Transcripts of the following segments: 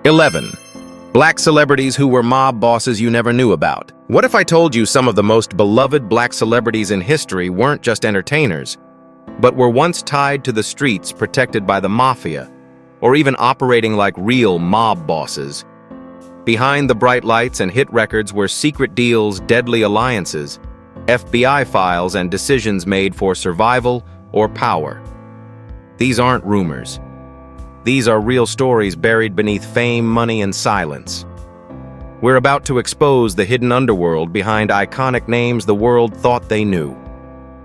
11. Black celebrities who were mob bosses you never knew about. What if I told you some of the most beloved black celebrities in history weren't just entertainers, but were once tied to the streets protected by the mafia, or even operating like real mob bosses? Behind the bright lights and hit records were secret deals, deadly alliances, FBI files, and decisions made for survival or power. These aren't rumors. These are real stories buried beneath fame, money, and silence. We're about to expose the hidden underworld behind iconic names the world thought they knew.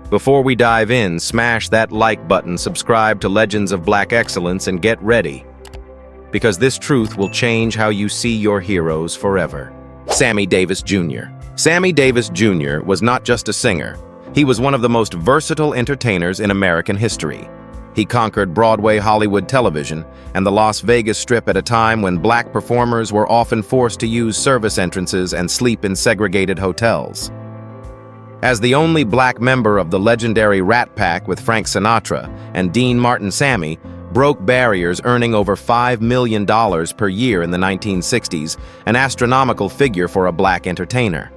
Before we dive in, smash that like button, subscribe to Legends of Black Excellence, and get ready, because this truth will change how you see your heroes forever. Sammy Davis Jr. Sammy Davis Jr. was not just a singer. He was one of the most versatile entertainers in American history. He conquered Broadway, Hollywood television, and the Las Vegas Strip at a time when black performers were often forced to use service entrances and sleep in segregated hotels. As the only black member of the legendary Rat Pack with Frank Sinatra and Dean Martin, Sammy broke barriers, earning over $5 million per year in the 1960s, an astronomical figure for a black entertainer.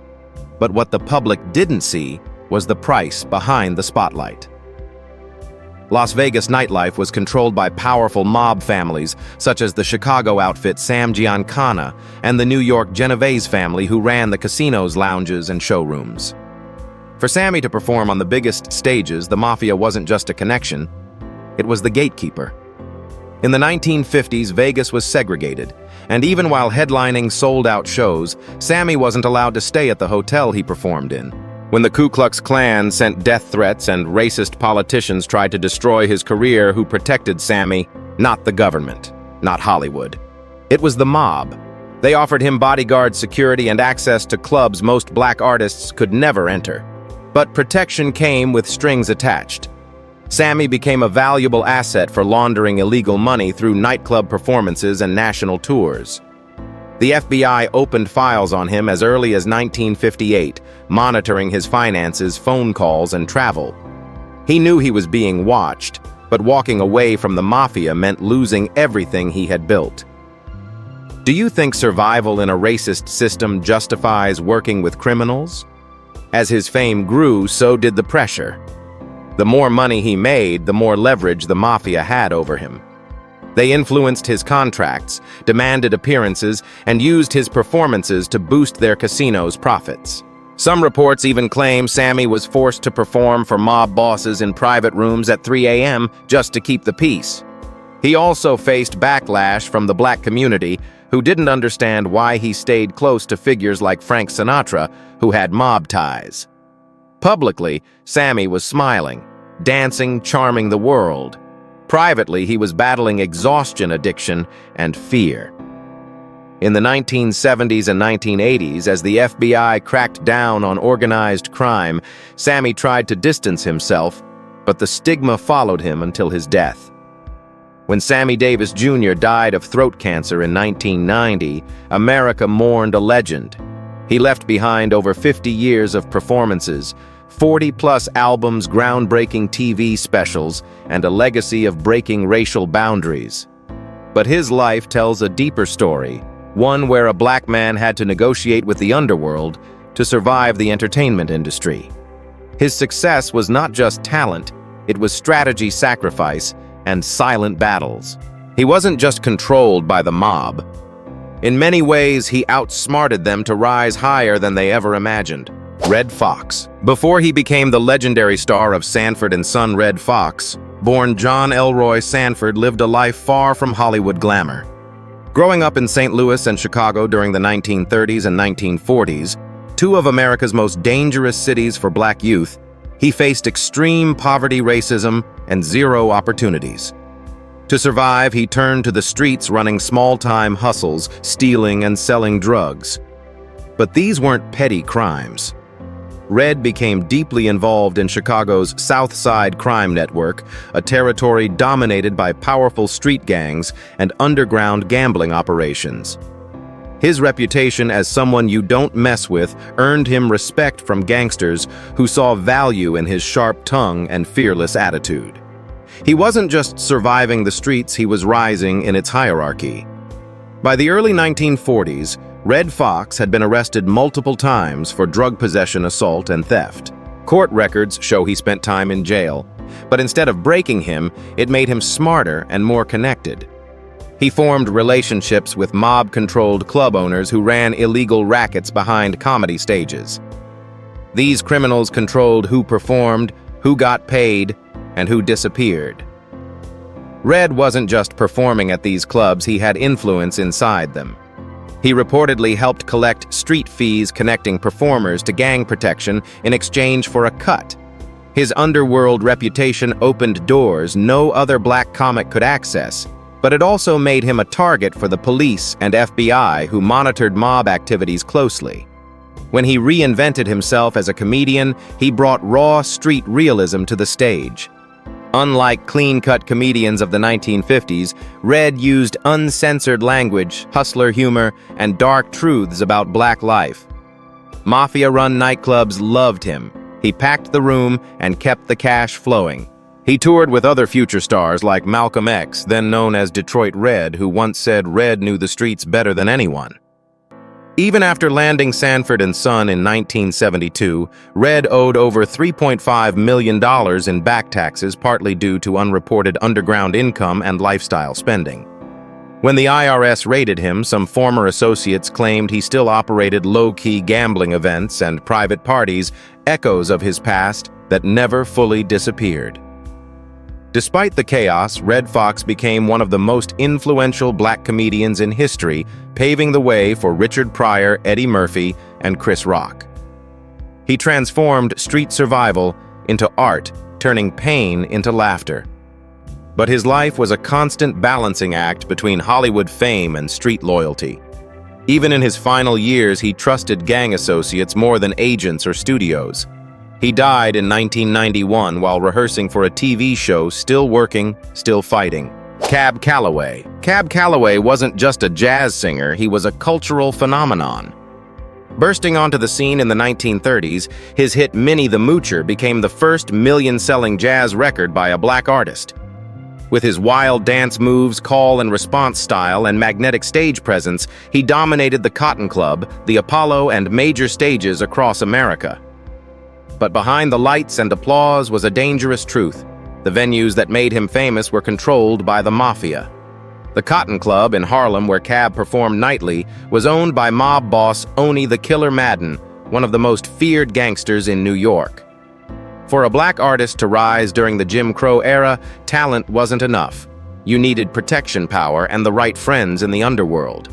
But what the public didn't see was the price behind the spotlight. Las Vegas nightlife was controlled by powerful mob families such as the Chicago outfit Sam Giancana and the New York Genovese family who ran the casinos, lounges, and showrooms. For Sammy to perform on the biggest stages, the mafia wasn't just a connection, it was the gatekeeper. In the 1950s, Vegas was segregated, and even while headlining sold-out shows, Sammy wasn't allowed to stay at the hotel he performed in. When the Ku Klux Klan sent death threats and racist politicians tried to destroy his career, who protected Sammy? Not the government, not Hollywood. It was the mob. They offered him bodyguard security and access to clubs most black artists could never enter. But protection came with strings attached. Sammy became a valuable asset for laundering illegal money through nightclub performances and national tours. The FBI opened files on him as early as 1958, monitoring his finances, phone calls, and travel. He knew he was being watched, but walking away from the mafia meant losing everything he had built. Do you think survival in a racist system justifies working with criminals? As his fame grew, so did the pressure. The more money he made, the more leverage the mafia had over him. They influenced his contracts, demanded appearances, and used his performances to boost their casino's profits. Some reports even claim Sammy was forced to perform for mob bosses in private rooms at 3 a.m. just to keep the peace. He also faced backlash from the black community, who didn't understand why he stayed close to figures like Frank Sinatra, who had mob ties. Publicly, Sammy was smiling, dancing, charming the world. Privately, he was battling exhaustion addiction and fear. In the 1970s and 1980s, as the FBI cracked down on organized crime, Sammy tried to distance himself, but the stigma followed him until his death. When Sammy Davis Jr. died of throat cancer in 1990, America mourned a legend. He left behind over 50 years of performances, 40-plus albums, groundbreaking TV specials, and a legacy of breaking racial boundaries. But his life tells a deeper story, one where a black man had to negotiate with the underworld to survive the entertainment industry. His success was not just talent, it was strategy, sacrifice, and silent battles. He wasn't just controlled by the mob. In many ways, he outsmarted them to rise higher than they ever imagined. Redd Foxx. Before he became the legendary star of Sanford and Son, Redd Foxx, born John Elroy Sanford, lived a life far from Hollywood glamour. Growing up in St. Louis and Chicago during the 1930s and 1940s, two of America's most dangerous cities for black youth, he faced extreme poverty, racism, and zero opportunities. To survive, he turned to the streets, running small-time hustles, stealing and selling drugs. But these weren't petty crimes. Redd became deeply involved in Chicago's South Side crime network, a territory dominated by powerful street gangs and underground gambling operations. His reputation as someone you don't mess with earned him respect from gangsters who saw value in his sharp tongue and fearless attitude. He wasn't just surviving the streets, he was rising in its hierarchy. By the early 1940s, Redd Foxx had been arrested multiple times for drug possession, assault, and theft. Court records show he spent time in jail, but instead of breaking him, it made him smarter and more connected. He formed relationships with mob-controlled club owners who ran illegal rackets behind comedy stages. These criminals controlled who performed, who got paid, and who disappeared. Redd wasn't just performing at these clubs, he had influence inside them. He reportedly helped collect street fees connecting performers to gang protection in exchange for a cut. His underworld reputation opened doors no other black comic could access, but it also made him a target for the police and FBI, who monitored mob activities closely. When he reinvented himself as a comedian, he brought raw street realism to the stage. Unlike clean-cut comedians of the 1950s, Redd used uncensored language, hustler humor, and dark truths about black life. Mafia-run nightclubs loved him. He packed the room and kept the cash flowing. He toured with other future stars like Malcolm X, then known as Detroit Red, who once said Redd knew the streets better than anyone. Even after landing Sanford & Son in 1972, Redd owed over $3.5 million in back taxes, partly due to unreported underground income and lifestyle spending. When the IRS raided him, some former associates claimed he still operated low-key gambling events and private parties, echoes of his past that never fully disappeared. Despite the chaos, Redd Foxx became one of the most influential black comedians in history, paving the way for Richard Pryor, Eddie Murphy, and Chris Rock. He transformed street survival into art, turning pain into laughter. But his life was a constant balancing act between Hollywood fame and street loyalty. Even in his final years, he trusted gang associates more than agents or studios. He died in 1991 while rehearsing for a TV show, still working, still fighting. Cab Calloway. Cab Calloway wasn't just a jazz singer, he was a cultural phenomenon. Bursting onto the scene in the 1930s, his hit Minnie the Moocher became the first million-selling jazz record by a black artist. With his wild dance moves, call and response style, and magnetic stage presence, he dominated the Cotton Club, the Apollo, and major stages across America. But behind the lights and applause was a dangerous truth. The venues that made him famous were controlled by the mafia. The Cotton Club in Harlem, where Cab performed nightly, was owned by mob boss Oni the Killer Madden, one of the most feared gangsters in New York. For a black artist to rise during the Jim Crow era, talent wasn't enough. You needed protection power and the right friends in the underworld.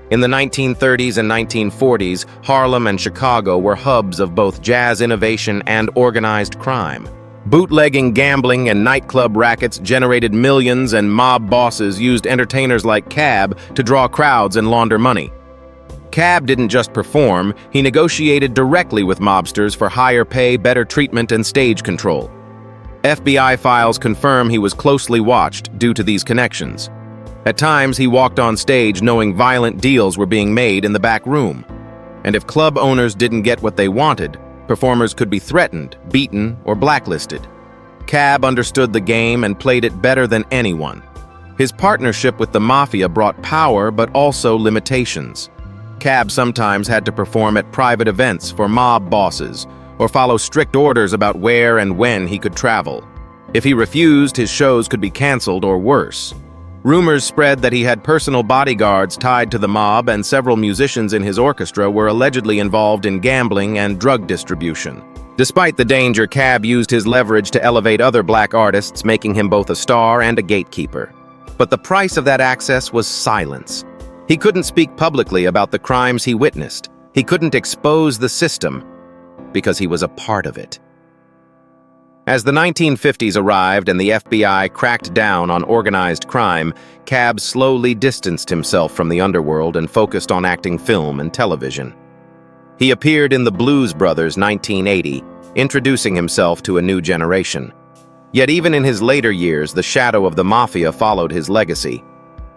In the 1930s and 1940s, Harlem and Chicago were hubs of both jazz innovation and organized crime. Bootlegging, gambling, and nightclub rackets generated millions, and mob bosses used entertainers like Cab to draw crowds and launder money. Cab didn't just perform, he negotiated directly with mobsters for higher pay, better treatment, and stage control. FBI files confirm he was closely watched due to these connections. At times, he walked on stage knowing violent deals were being made in the back room. And if club owners didn't get what they wanted, performers could be threatened, beaten, or blacklisted. Cab understood the game and played it better than anyone. His partnership with the mafia brought power but also limitations. Cab sometimes had to perform at private events for mob bosses or follow strict orders about where and when he could travel. If he refused, his shows could be canceled or worse. Rumors spread that he had personal bodyguards tied to the mob, and several musicians in his orchestra were allegedly involved in gambling and drug distribution. Despite the danger, Cab used his leverage to elevate other black artists, making him both a star and a gatekeeper. But the price of that access was silence. He couldn't speak publicly about the crimes he witnessed. He couldn't expose the system because he was a part of it. As the 1950s arrived and the FBI cracked down on organized crime, Cab slowly distanced himself from the underworld and focused on acting film and television. He appeared in The Blues Brothers 1980, introducing himself to a new generation. Yet even in his later years, the shadow of the mafia followed his legacy.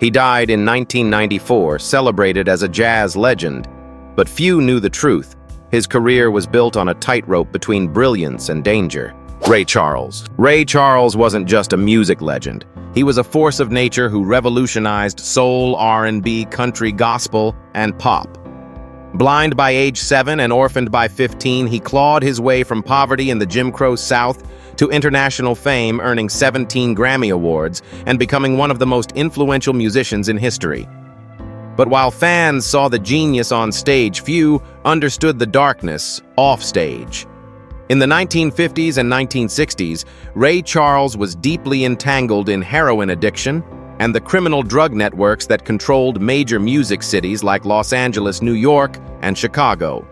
He died in 1994, celebrated as a jazz legend, but few knew the truth. His career was built on a tightrope between brilliance and danger. Ray Charles. Ray Charles wasn't just a music legend. He was a force of nature who revolutionized soul, R&B, country, gospel, and pop. Blind by age 7 and orphaned by 15, he clawed his way from poverty in the Jim Crow South to international fame, earning 17 Grammy Awards and becoming one of the most influential musicians in history. But while fans saw the genius on stage, few understood the darkness off stage. In the 1950s and 1960s, Ray Charles was deeply entangled in heroin addiction and the criminal drug networks that controlled major music cities like Los Angeles, New York, and Chicago.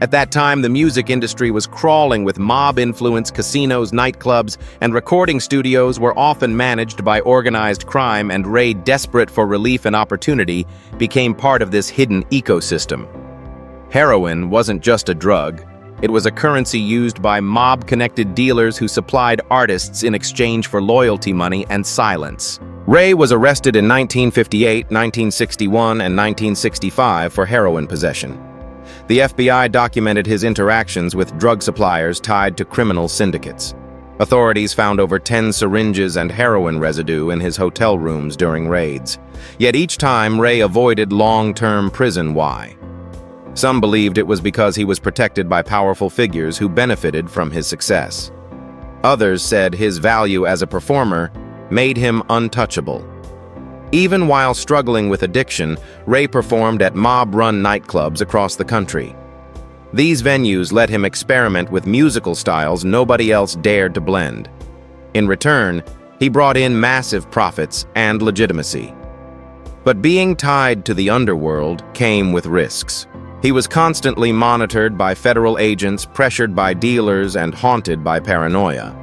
At that time, the music industry was crawling with mob-influenced casinos, nightclubs, and recording studios were often managed by organized crime, and Ray, desperate for relief and opportunity, became part of this hidden ecosystem. Heroin wasn't just a drug. It was a currency used by mob-connected dealers who supplied artists in exchange for loyalty money and silence. Ray was arrested in 1958, 1961, and 1965 for heroin possession. The FBI documented his interactions with drug suppliers tied to criminal syndicates. Authorities found over 10 syringes and heroin residue in his hotel rooms during raids. Yet each time, Ray avoided long-term prison. Why? Some believed it was because he was protected by powerful figures who benefited from his success. Others said his value as a performer made him untouchable. Even while struggling with addiction, Ray performed at mob-run nightclubs across the country. These venues let him experiment with musical styles nobody else dared to blend. In return, he brought in massive profits and legitimacy. But being tied to the underworld came with risks. He was constantly monitored by federal agents, pressured by dealers, and haunted by paranoia.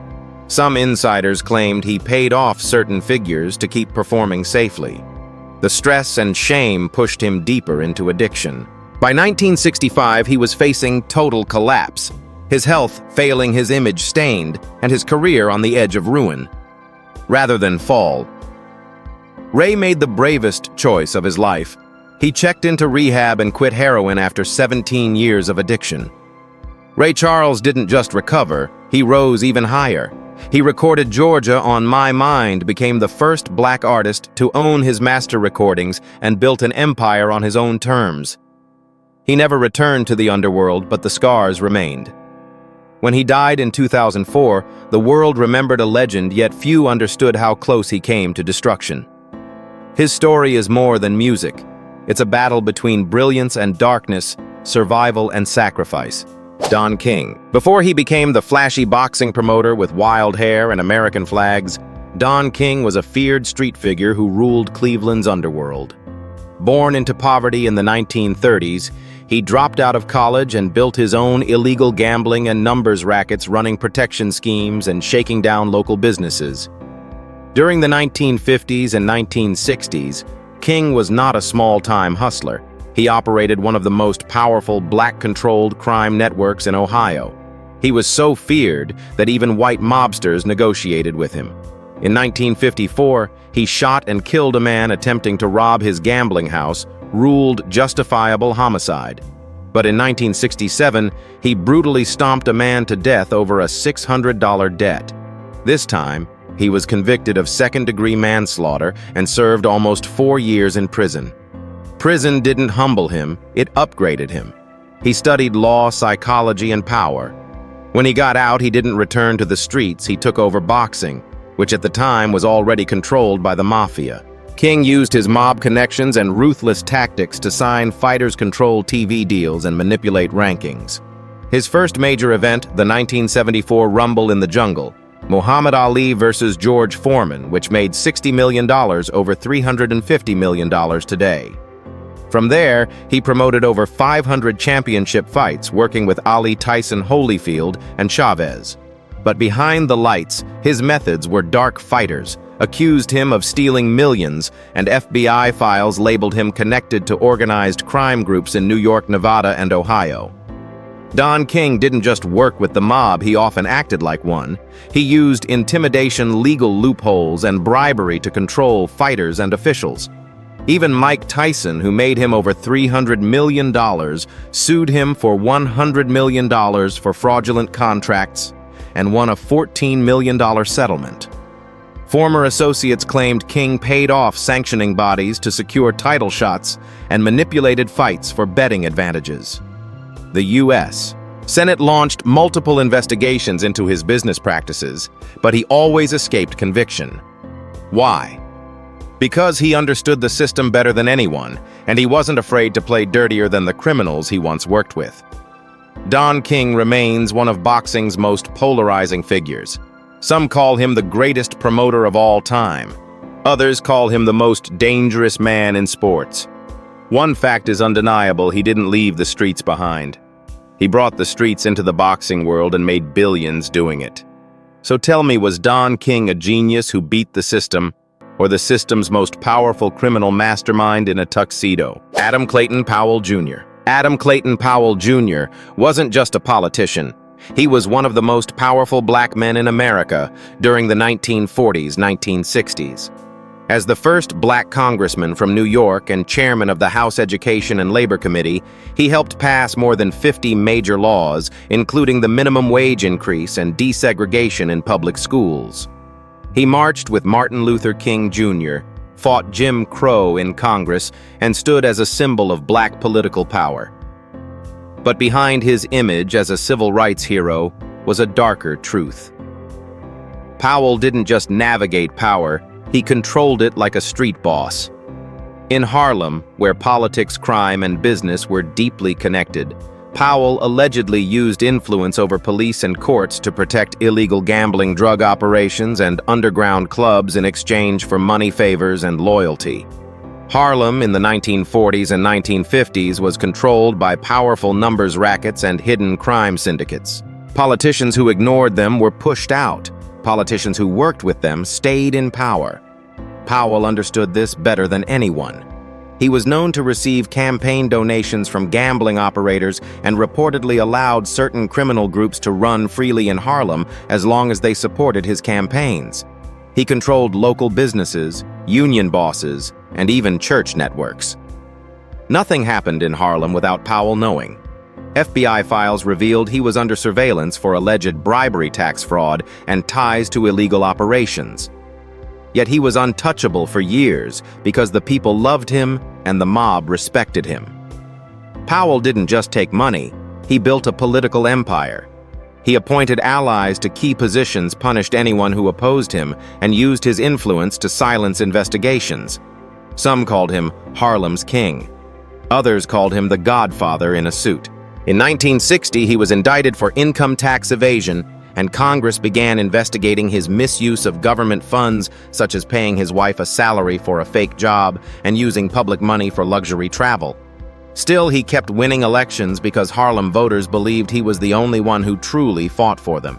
Some insiders claimed he paid off certain figures to keep performing safely. The stress and shame pushed him deeper into addiction. By 1965, he was facing total collapse, his health failing, his image stained, and his career on the edge of ruin. Rather than fall, Ray made the bravest choice of his life. He checked into rehab and quit heroin after 17 years of addiction. Ray Charles didn't just recover, he rose even higher. He recorded Georgia on My Mind, became the first black artist to own his master recordings, and built an empire on his own terms. He never returned to the underworld, but the scars remained. When he died in 2004, the world remembered a legend, yet few understood how close he came to destruction. His story is more than music. It's a battle between brilliance and darkness, survival and sacrifice. Don King. Before he became the flashy boxing promoter with wild hair and American flags, Don King was a feared street figure who ruled Cleveland's underworld. Born into poverty in the 1930s, he dropped out of college and built his own illegal gambling and numbers rackets, running protection schemes and shaking down local businesses. During the 1950s and 1960s, King was not a small-time hustler. He operated one of the most powerful black-controlled crime networks in Ohio. He was so feared that even white mobsters negotiated with him. In 1954, he shot and killed a man attempting to rob his gambling house, ruled justifiable homicide. But in 1967, he brutally stomped a man to death over a $600 debt. This time, he was convicted of second-degree manslaughter and served almost 4 years in prison. Prison didn't humble him, it upgraded him. He studied law, psychology, and power. When he got out, he didn't return to the streets, he took over boxing, which at the time was already controlled by the mafia. King used his mob connections and ruthless tactics to sign fighters-controlled TV deals and manipulate rankings. His first major event, the 1974 Rumble in the Jungle, Muhammad Ali versus George Foreman, which made $60 million over $350 million today. From there, he promoted over 500 championship fights, working with Ali, Tyson, Holyfield, and Chavez. But behind the lights, his methods were dark. Fighters accused him of stealing millions, and FBI files labeled him connected to organized crime groups in New York, Nevada, and Ohio. Don King didn't just work with the mob, he often acted like one. He used intimidation, legal loopholes, and bribery to control fighters and officials. Even Mike Tyson, who made him over $300 million, sued him for $100 million for fraudulent contracts, and won a $14 million settlement. Former associates claimed King paid off sanctioning bodies to secure title shots and manipulated fights for betting advantages. The U.S. Senate launched multiple investigations into his business practices, but he always escaped conviction. Why? Because he understood the system better than anyone, and he wasn't afraid to play dirtier than the criminals he once worked with. Don King remains one of boxing's most polarizing figures. Some call him the greatest promoter of all time. Others call him the most dangerous man in sports. One fact is undeniable: he didn't leave the streets behind. He brought the streets into the boxing world and made billions doing it. So tell me, was Don King a genius who beat the system, or the system's most powerful criminal mastermind in a tuxedo? Adam Clayton Powell Jr. Adam Clayton Powell Jr. wasn't just a politician. He was one of the most powerful black men in America during the 1940s, 1960s. As the first black congressman from New York and chairman of the House Education and Labor Committee, he helped pass more than 50 major laws, including the minimum wage increase and desegregation in public schools. He marched with Martin Luther King Jr., fought Jim Crow in Congress, and stood as a symbol of black political power. But behind his image as a civil rights hero was a darker truth. Powell didn't just navigate power, he controlled it like a street boss. In Harlem, where politics, crime, and business were deeply connected, Powell allegedly used influence over police and courts to protect illegal gambling, drug operations, and underground clubs in exchange for money, favors, and loyalty. Harlem in the 1940s and 1950s was controlled by powerful numbers rackets and hidden crime syndicates. Politicians who ignored them were pushed out. Politicians who worked with them stayed in power. Powell understood this better than anyone. He was known to receive campaign donations from gambling operators and reportedly allowed certain criminal groups to run freely in Harlem as long as they supported his campaigns. He controlled local businesses, union bosses, and even church networks. Nothing happened in Harlem without Powell knowing. FBI files revealed he was under surveillance for alleged bribery, tax fraud, and ties to illegal operations. Yet he was untouchable for years because the people loved him and the mob respected him. Powell didn't just take money, he built a political empire. He appointed allies to key positions, punished anyone who opposed him, and used his influence to silence investigations. Some called him Harlem's king. Others called him the Godfather in a suit. In 1960, he was indicted for income tax evasion, and Congress began investigating his misuse of government funds, such as paying his wife a salary for a fake job and using public money for luxury travel. Still, he kept winning elections because Harlem voters believed he was the only one who truly fought for them.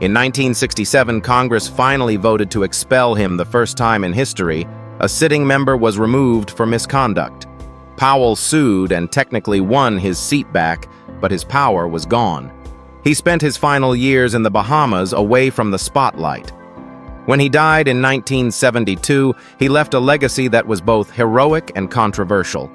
In 1967, Congress finally voted to expel him the first time in history. A sitting member was removed for misconduct. Powell sued and technically won his seat back, but his power was gone. He spent his final years in the Bahamas away from the spotlight. When he died in 1972, he left a legacy that was both heroic and controversial.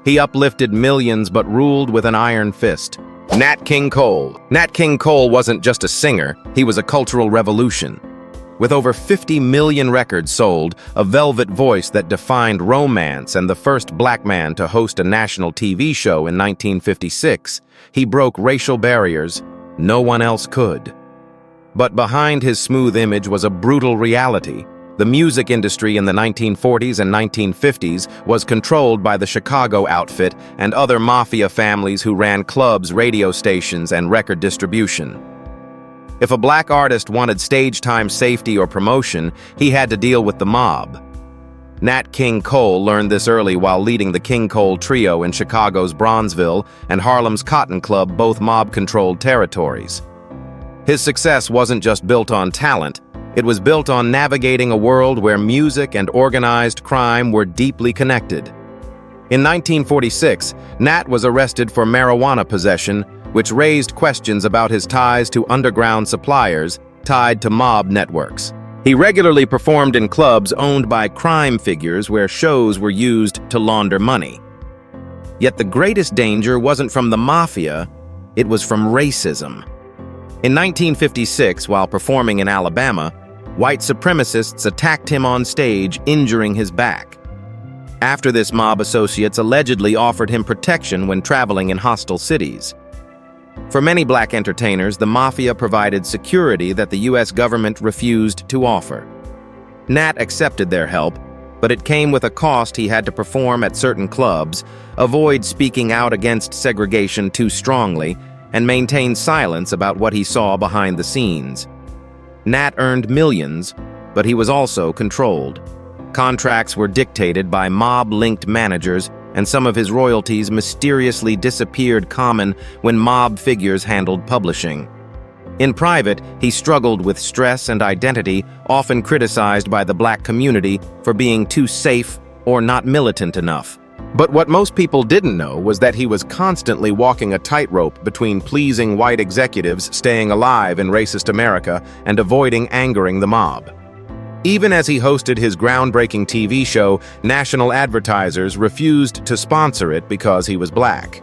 He uplifted millions but ruled with an iron fist. Nat King Cole. Nat King Cole wasn't just a singer, he was a cultural revolution. With over 50 million records sold, a velvet voice that defined romance, and the first black man to host a national TV show in 1956, he broke racial barriers. No one else could. But behind his smooth image was a brutal reality. The music industry in the 1940s and 1950s was controlled by the Chicago outfit and other mafia families who ran clubs, radio stations, and record distribution. If a black artist wanted stage time, safety, or promotion, he had to deal with the mob. Nat King Cole learned this early while leading the King Cole Trio in Chicago's Bronzeville and Harlem's Cotton Club, both mob-controlled territories. His success wasn't just built on talent, it was built on navigating a world where music and organized crime were deeply connected. In 1946, Nat was arrested for marijuana possession, which raised questions about his ties to underground suppliers tied to mob networks. He regularly performed in clubs owned by crime figures where shows were used to launder money. Yet the greatest danger wasn't from the mafia, it was from racism. In 1956, while performing in Alabama, white supremacists attacked him on stage, injuring his back. After this, mob associates allegedly offered him protection when traveling in hostile cities. For many black entertainers, the mafia provided security that the U.S. government refused to offer. Nat accepted their help, but it came with a cost. He had to perform at certain clubs, avoid speaking out against segregation too strongly, and maintain silence about what he saw behind the scenes. Nat earned millions, but he was also controlled. Contracts were dictated by mob-linked managers, and some of his royalties mysteriously disappeared common when mob figures handled publishing. In private, he struggled with stress and identity, often criticized by the black community for being too safe or not militant enough. But what most people didn't know was that he was constantly walking a tightrope between pleasing white executives, staying alive in racist America, and avoiding angering the mob. Even as he hosted his groundbreaking TV show, national advertisers refused to sponsor it because he was black.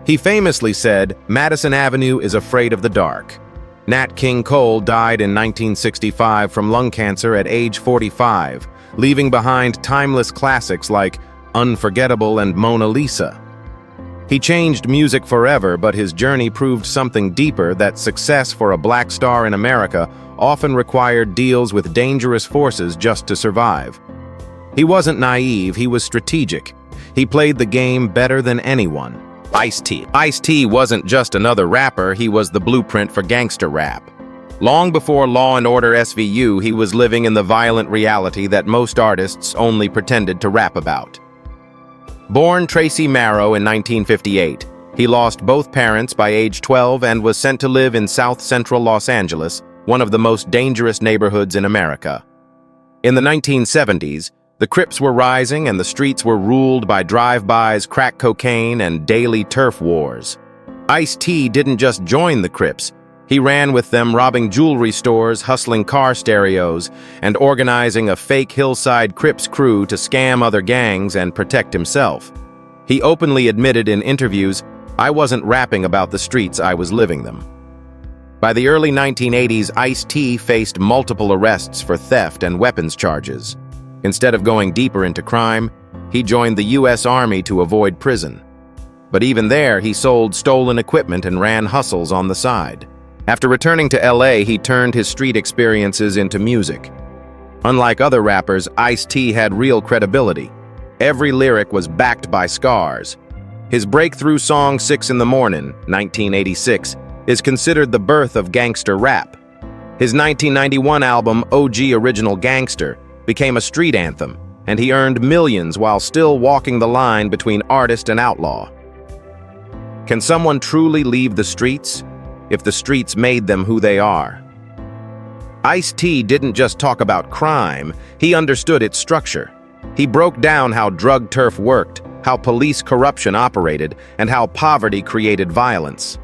He famously said, "Madison Avenue is afraid of the dark." Nat King Cole died in 1965 from lung cancer at age 45, leaving behind timeless classics like Unforgettable and Mona Lisa. He changed music forever, but his journey proved something deeper: that success for a black star in America often required deals with dangerous forces just to survive. He wasn't naive, he was strategic. He played the game better than anyone. Ice-T. Ice-T wasn't just another rapper, he was the blueprint for gangster rap. Long before Law & Order SVU, he was living in the violent reality that most artists only pretended to rap about. Born Tracy Marrow in 1958, he lost both parents by age 12 and was sent to live in South Central Los Angeles, one of the most dangerous neighborhoods in America. In the 1970s, the Crips were rising and the streets were ruled by drive-bys, crack cocaine, and daily turf wars. Ice-T didn't just join the Crips. He ran with them, robbing jewelry stores, hustling car stereos, and organizing a fake Hillside Crips crew to scam other gangs and protect himself. He openly admitted in interviews, "I wasn't rapping about the streets, I was living them." By the early 1980s, Ice-T faced multiple arrests for theft and weapons charges. Instead of going deeper into crime, he joined the U.S. Army to avoid prison. But even there, he sold stolen equipment and ran hustles on the side. After returning to LA, he turned his street experiences into music. Unlike other rappers, Ice-T had real credibility. Every lyric was backed by scars. His breakthrough song 6 in the Morning, 1986, is considered the birth of gangster rap. His 1991 album, OG Original Gangster, became a street anthem, and he earned millions while still walking the line between artist and outlaw. Can someone truly leave the streets if the streets made them who they are? Ice-T didn't just talk about crime, he understood its structure. He broke down how drug turf worked, how police corruption operated, and how poverty created violence.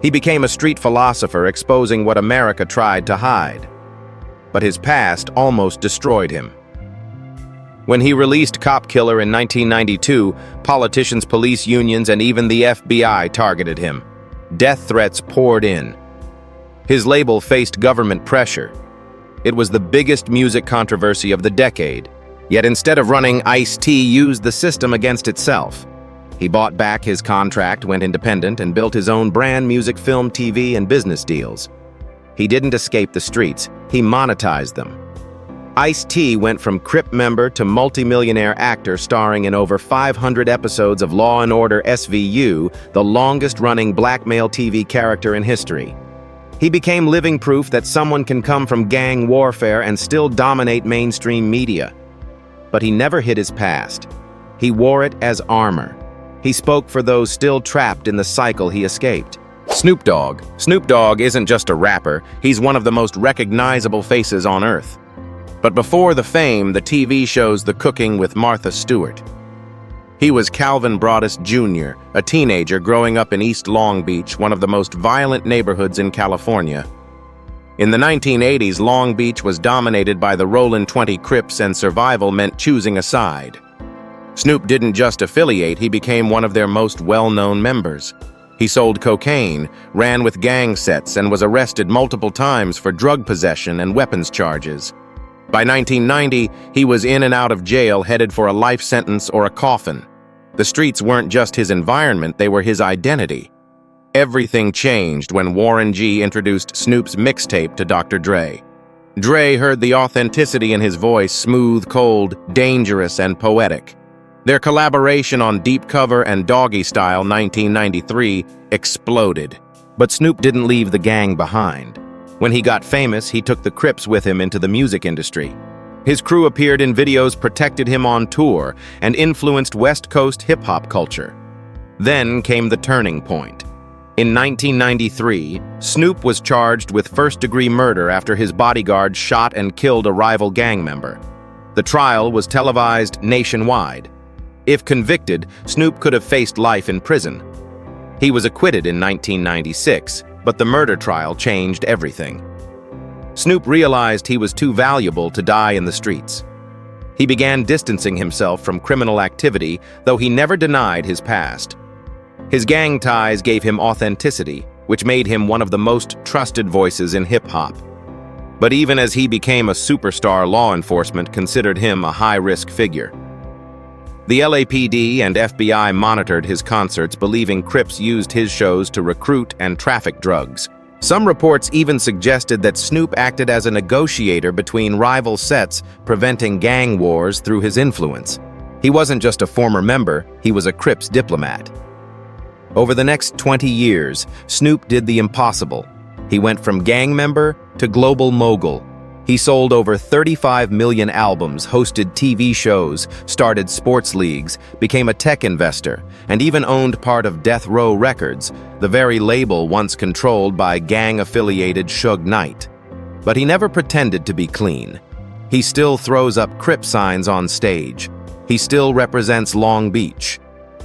He became a street philosopher, exposing what America tried to hide. But his past almost destroyed him. When he released Cop Killer in 1992, politicians, police unions, and even the FBI targeted him. Death threats poured in. His label faced government pressure. It was the biggest music controversy of the decade. Yet instead of running, Ice-T used the system against itself. He bought back his contract, went independent, and built his own brand: music, film, TV, and business deals. He didn't escape the streets, he monetized them. Ice-T went from Crip member to multimillionaire actor, starring in over 500 episodes of Law & Order SVU, the longest-running black male TV character in history. He became living proof that someone can come from gang warfare and still dominate mainstream media. But he never hid his past. He wore it as armor. He spoke for those still trapped in the cycle he escaped. Snoop Dogg. Snoop Dogg isn't just a rapper, he's one of the most recognizable faces on earth. But before the fame, the TV shows The Cooking with Martha Stewart. He was Calvin Broadus Jr., a teenager growing up in East Long Beach, one of the most violent neighborhoods in California. In the 1980s, Long Beach was dominated by the Rollin' 20 Crips, and survival meant choosing a side. Snoop didn't just affiliate, he became one of their most well-known members. He sold cocaine, ran with gang sets, and was arrested multiple times for drug possession and weapons charges. By 1990, he was in and out of jail, headed for a life sentence or a coffin. The streets weren't just his environment, they were his identity. Everything changed when Warren G introduced Snoop's mixtape to Dr. Dre. Dre heard the authenticity in his voice, smooth, cold, dangerous, and poetic. Their collaboration on Deep Cover and Doggy Style 1993 exploded. But Snoop didn't leave the gang behind. When he got famous, he took the Crips with him into the music industry. His crew appeared in videos, protected him on tour, and influenced West Coast hip-hop culture. Then came the turning point. In 1993, Snoop was charged with first-degree murder after his bodyguard shot and killed a rival gang member. The trial was televised nationwide. If convicted, Snoop could have faced life in prison. He was acquitted in 1996, but the murder trial changed everything. Snoop realized he was too valuable to die in the streets. He began distancing himself from criminal activity, though he never denied his past. His gang ties gave him authenticity, which made him one of the most trusted voices in hip-hop. But even as he became a superstar, law enforcement considered him a high-risk figure. The LAPD and FBI monitored his concerts, believing Crips used his shows to recruit and traffic drugs. Some reports even suggested that Snoop acted as a negotiator between rival sets, preventing gang wars through his influence. He wasn't just a former member, he was a Crips diplomat. Over the next 20 years, Snoop did the impossible. He went from gang member to global mogul. He sold over 35 million albums, hosted TV shows, started sports leagues, became a tech investor, and even owned part of Death Row Records, the very label once controlled by gang-affiliated Suge Knight. But he never pretended to be clean. He still throws up Crip signs on stage. He still represents Long Beach.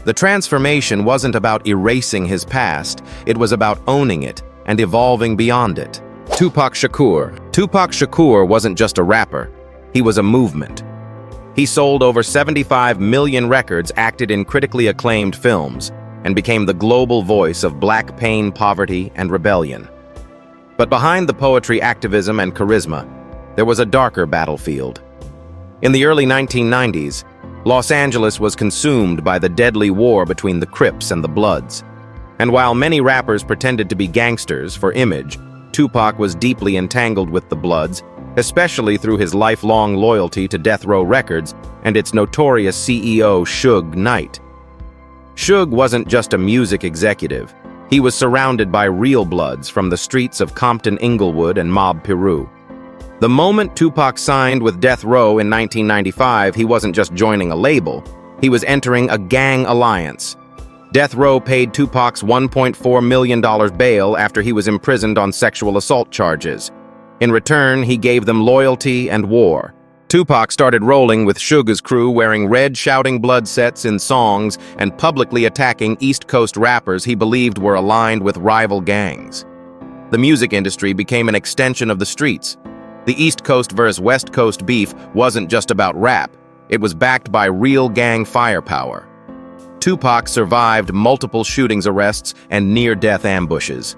The transformation wasn't about erasing his past, it was about owning it and evolving beyond it. Tupac Shakur. Tupac Shakur wasn't just a rapper, he was a movement. He sold over 75 million records, acted in critically acclaimed films, and became the global voice of black pain, poverty, and rebellion. But behind the poetry, activism, and charisma, there was a darker battlefield. In the early 1990s, Los Angeles was consumed by the deadly war between the Crips and the Bloods. And while many rappers pretended to be gangsters for image, Tupac was deeply entangled with the Bloods, especially through his lifelong loyalty to Death Row Records and its notorious CEO, Suge Knight. Suge wasn't just a music executive. He was surrounded by real Bloods from the streets of Compton, Inglewood, and Mob Piru. The moment Tupac signed with Death Row in 1995, he wasn't just joining a label, he was entering a gang alliance. Death Row paid Tupac's $1.4 million bail after he was imprisoned on sexual assault charges. In return, he gave them loyalty and war. Tupac started rolling with Suge's crew, wearing red Shouting Blood sets in songs and publicly attacking East Coast rappers he believed were aligned with rival gangs. The music industry became an extension of the streets. The East Coast versus West Coast beef wasn't just about rap, it was backed by real gang firepower. Tupac survived multiple shootings, arrests, and near-death ambushes.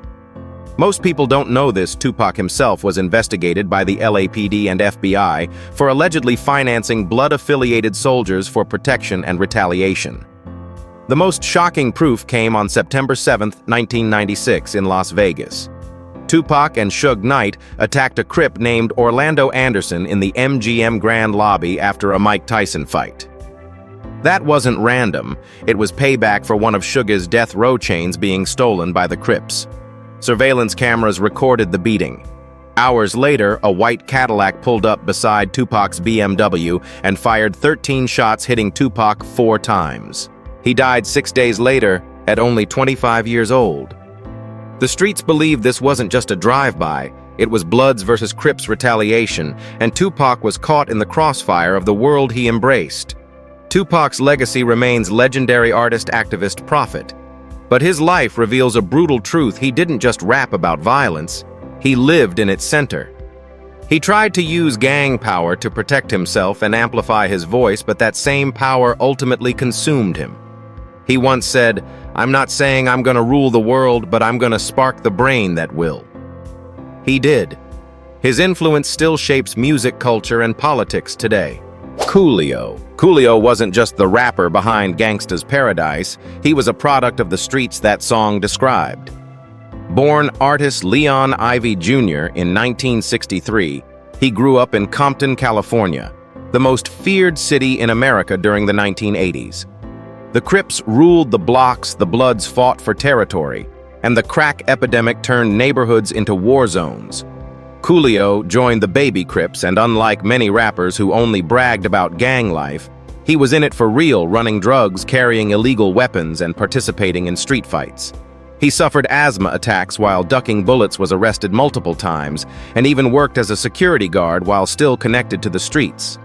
Most people don't know this. Tupac himself was investigated by the LAPD and FBI for allegedly financing Blood-affiliated soldiers for protection and retaliation. The most shocking proof came on September 7, 1996, in Las Vegas. Tupac and Suge Knight attacked a Crip named Orlando Anderson in the MGM Grand Lobby after a Mike Tyson fight. That wasn't random, it was payback for one of Suge's Death Row chains being stolen by the Crips. Surveillance cameras recorded the beating. Hours later, a white Cadillac pulled up beside Tupac's BMW and fired 13 shots, hitting Tupac 4 times. He died 6 days later, at only 25 years old. The streets believed this wasn't just a drive-by, it was Bloods versus Crips retaliation, and Tupac was caught in the crossfire of the world he embraced. Tupac's legacy remains legendary artist, activist, prophet. But his life reveals a brutal truth: he didn't just rap about violence, he lived in its center. He tried to use gang power to protect himself and amplify his voice, but that same power ultimately consumed him. He once said, I'm not saying I'm gonna rule the world, but I'm gonna spark the brain that will. He did. His influence still shapes music culture and politics today. Coolio. Coolio wasn't just the rapper behind Gangsta's Paradise, he was a product of the streets that song described. Born artist Leon Ivy Jr. in 1963, he grew up in Compton, California, the most feared city in America during the 1980s. The Crips ruled the blocks, the Bloods fought for territory, and the crack epidemic turned neighborhoods into war zones. Coolio joined the Baby Crips, and unlike many rappers who only bragged about gang life, he was in it for real, running drugs, carrying illegal weapons, and participating in street fights. He suffered asthma attacks while ducking bullets, was arrested multiple times, and even worked as a security guard while still connected to the streets.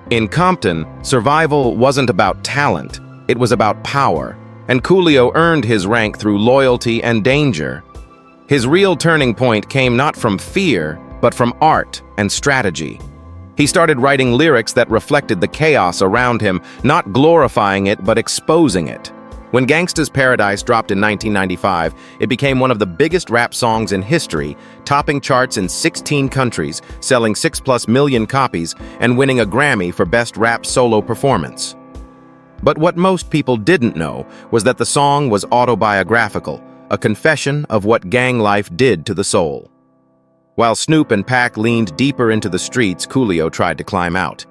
In Compton, survival wasn't about talent, it was about power, and Coolio earned his rank through loyalty and danger. His real turning point came not from fear, but from art and strategy. He started writing lyrics that reflected the chaos around him, not glorifying it, but exposing it. When Gangsta's Paradise dropped in 1995, it became one of the biggest rap songs in history, topping charts in 16 countries, selling 6+ million copies, and winning a Grammy for Best Rap Solo Performance. But what most people didn't know was that the song was autobiographical, a confession of what gang life did to the soul. While Snoop and Pac leaned deeper into the streets, Coolio tried to climb out.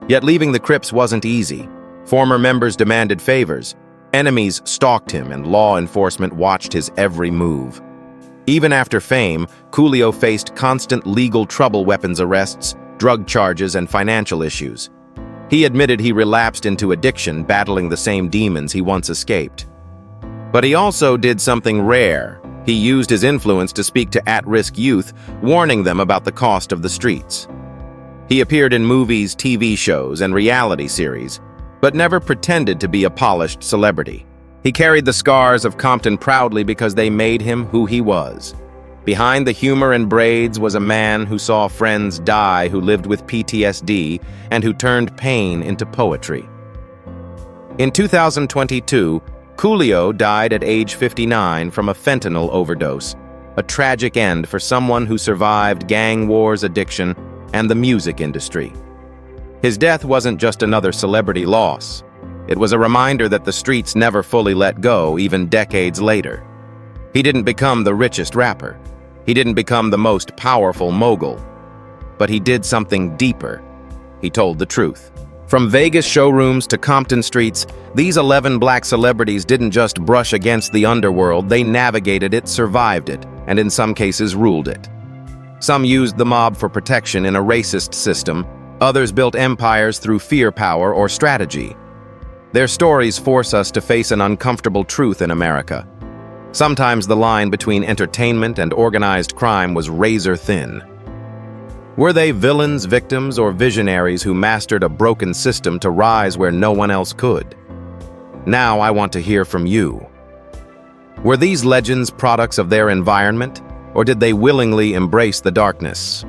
Yet leaving the Crips wasn't easy. Former members demanded favors. Enemies stalked him, and law enforcement watched his every move. Even after fame, Coolio faced constant legal trouble, weapons arrests, drug charges, and financial issues. He admitted he relapsed into addiction, battling the same demons he once escaped. But he also did something rare. He used his influence to speak to at-risk youth, warning them about the cost of the streets. He appeared in movies, TV shows, and reality series, but never pretended to be a polished celebrity. He carried the scars of Compton proudly because they made him who he was. Behind the humor and braids was a man who saw friends die, who lived with PTSD, and who turned pain into poetry. In 2022, Coolio died at age 59 from a fentanyl overdose, a tragic end for someone who survived gang wars, addiction, and the music industry. His death wasn't just another celebrity loss. It was a reminder that the streets never fully let go, even decades later. He didn't become the richest rapper. He didn't become the most powerful mogul. But he did something deeper. He told the truth. From Vegas showrooms to Compton streets, these 11 black celebrities didn't just brush against the underworld, they navigated it, survived it, and in some cases ruled it. Some used the mob for protection in a racist system, others built empires through fear, power, or strategy. Their stories force us to face an uncomfortable truth in America. Sometimes the line between entertainment and organized crime was razor thin. Were they villains, victims, or visionaries who mastered a broken system to rise where no one else could? Now I want to hear from you. Were these legends products of their environment, or did they willingly embrace the darkness?